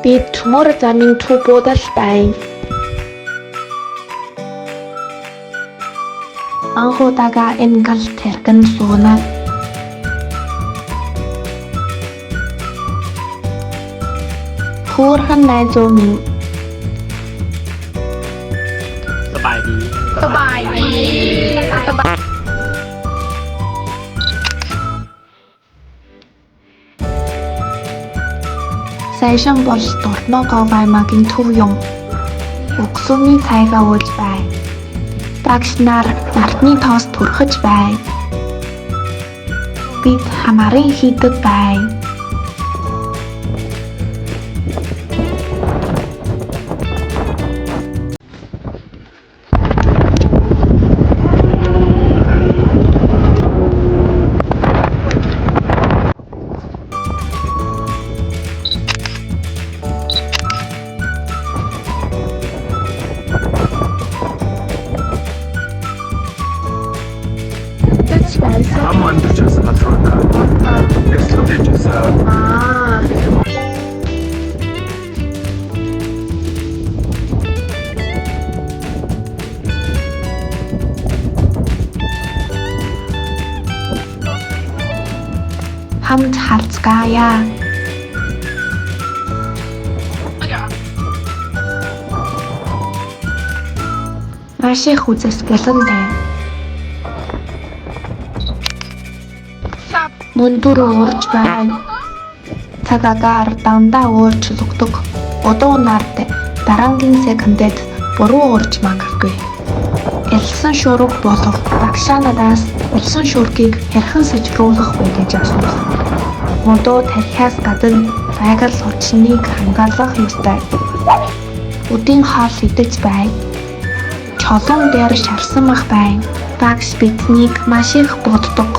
Би төмөр замын төв буудал байна. Анхудаага энэ гал тэрхэн сууна. Хөөрхөн найзуу минь สบายดี สบายดีสบาย Сайшин бол дуртноо говаймагийн төв юм. Өгсөний цайгаа ууж бай. Багш нар нартны тоос түрхэж бай. Бид хамарын хийдэг бай. Ам амьдарч байсан газар байна. Яслуу хийж байсан. Хамт харцгаая. Маш их үзэсгэлэн байна. Мөндөр уурж байна. Цаг агаар дандаа өөрчлөгдөг. Удуу нарт дараагийн секундэд буруу уурж магадгүй. Элсэн шуурга болох багшаа надаас элсэн шуургийг хэрхэн сэжрүүлэх вэ гэж асуув. Модоо тархиас гадна байгаль орчныг хамгаалах ёстой. Өдийн хоол идэж бай. Чулуун дээр шарсан мах байна. Багш биднийг маш их боддог.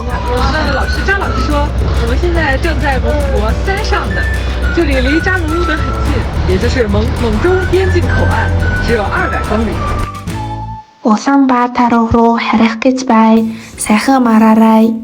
老师张老师说，我们现在正在蒙古3上的，这里离扎鲁路德很近，也就是蒙中边境口岸，只有200公里。 Улаанбаатар руу харих гэж бай. Сайхан мараарай.